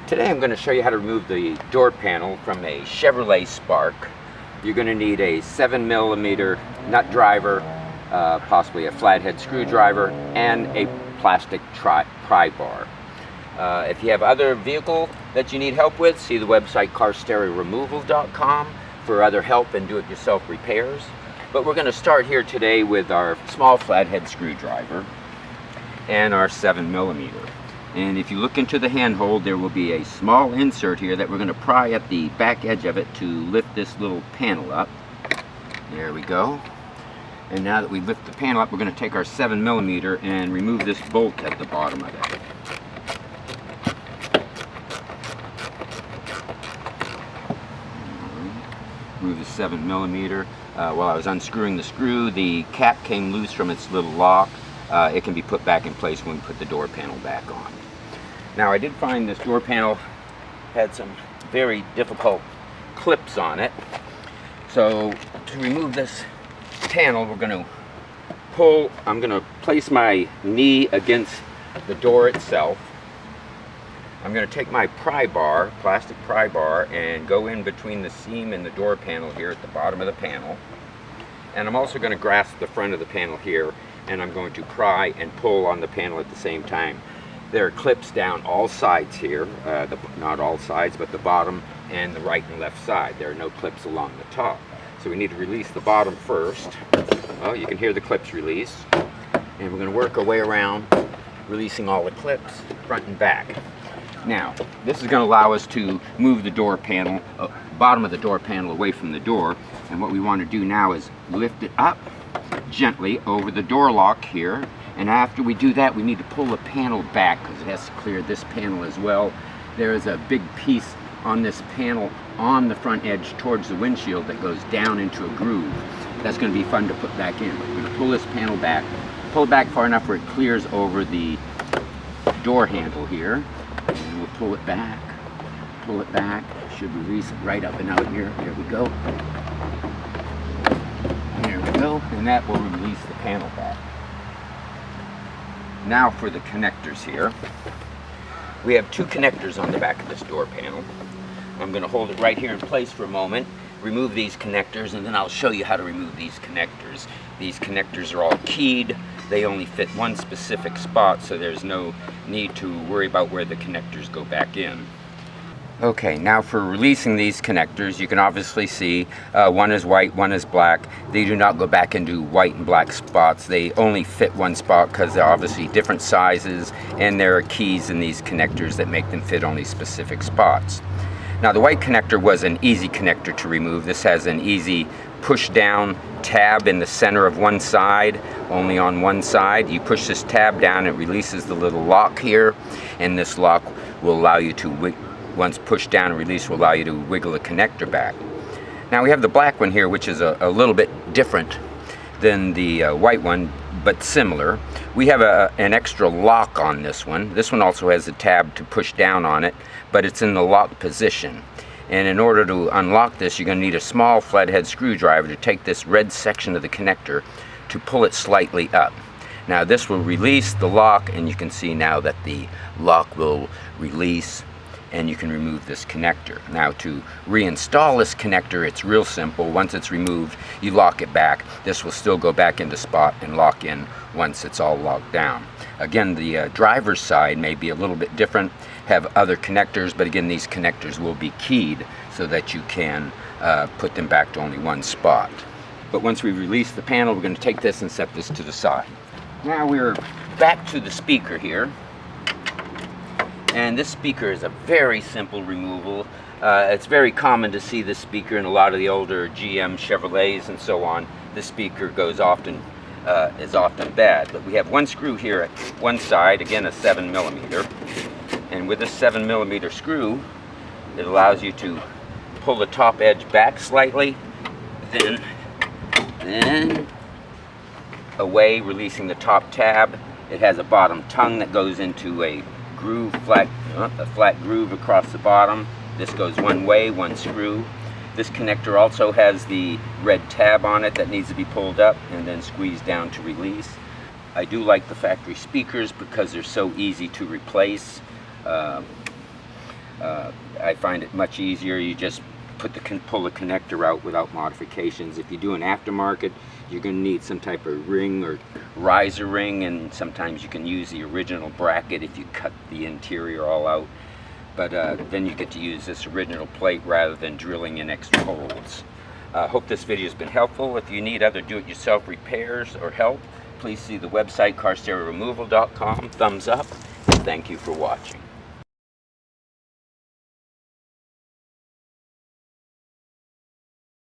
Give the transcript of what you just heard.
Today I'm going to show you how to remove the door panel from a Chevrolet Spark. You're going to need a 7mm nut driver, possibly a flathead screwdriver, and a plastic pry bar. If you have other vehicle that you need help with, see the website carstereoremoval.com for other help and do-it-yourself repairs. But we're going to start here today with our small flathead screwdriver and our 7mm. And if you look into the handhold, there will be a small insert here that we're going to pry at the back edge of it to lift this little panel up. There we go. And now that we lift the panel up, we're going to take our 7mm and remove this bolt at the bottom of it. Remove the 7mm. While I was unscrewing the screw, the cap came loose from its little lock. It can be put back in place when we put the door panel back on. Now, I did find this door panel had some very difficult clips on it. So to remove this panel, we're going to pull. I'm going to place my knee against the door itself. I'm going to take my pry bar, plastic pry bar, and go in between the seam and the door panel here at the bottom of the panel. And I'm also going to grasp the front of the panel here, and I'm going to pry and pull on the panel at the same time. There are clips down all sides here, not all sides, but the bottom and the right and left side. There are no clips along the top. So we need to release the bottom first. Well, you can hear the clips release. And we're going to work our way around, releasing all the clips, front and back. Now, this is going to allow us to move the door panel, bottom of the door panel away from the door. And what we want to do now is lift it up gently over the door lock here. And after we do that, we need to pull the panel back because it has to clear this panel as well. There is a big piece on this panel on the front edge towards the windshield that goes down into a groove. That's going to be fun to put back in. We're going to pull this panel back, pull it back far enough where it clears over the door handle here. And we'll pull it back, should release it right up and out here. There we go. There we go, and that will release the panel back. Now for the connectors here. We have two connectors on the back of this door panel. I'm going to hold it right here in place for a moment, remove these connectors, and then I'll show you how to remove these connectors. These connectors are all keyed. They only fit one specific spot, so there's no need to worry about where the connectors go back in. Okay, now for releasing these connectors, you can obviously see one is white, one is black. They do not go back into white and black spots. They only fit one spot because they're obviously different sizes, and there are keys in these connectors that make them fit only specific spots. Now, the white connector was an easy connector to remove. This has an easy push down tab in the center of one side, only on one side. You push this tab down, it releases the little lock here, and this lock will allow you to once pushed down and released, will allow you to wiggle the connector back. Now we have the black one here, which is a little bit different than the white one, but similar. We have an extra lock on this one. This one also has a tab to push down on it, but it's in the lock position. And in order to unlock this, you're going to need a small flathead screwdriver to take this red section of the connector to pull it slightly up. Now this will release the lock, and you can see now that the lock will release, and you can remove this connector. Now to reinstall this connector, it's real simple. Once it's removed, you lock it back. This will still go back into spot and lock in once it's all locked down. Again, the driver's side may be a little bit different, have other connectors, but again, these connectors will be keyed so that you can put them back to only one spot. But once we release the panel, we're going to take this and set this to the side. Now we're back to the speaker here. And this speaker is a very simple removal. It's very common to see this speaker in a lot of the older GM Chevrolets and so on. This speaker is often bad. But we have one screw here at one side, again a 7mm. And with this 7mm screw, it allows you to pull the top edge back slightly, then away, releasing the top tab. It has a bottom tongue that goes into a groove, a flat groove across the bottom. This goes one way, one screw. This connector also has the red tab on it that needs to be pulled up and then squeezed down to release. I do like the factory speakers because they're so easy to replace. I find it much easier. You just pull the connector out without modifications. If you do an aftermarket, you're going to need some type of ring or riser ring, and sometimes you can use the original bracket if you cut the interior all out. But then you get to use this original plate rather than drilling in extra holes. Hope this video has been helpful. If you need other do-it-yourself repairs or help, please see the website carstereoremoval.com. Thumbs up, and thank you for watching.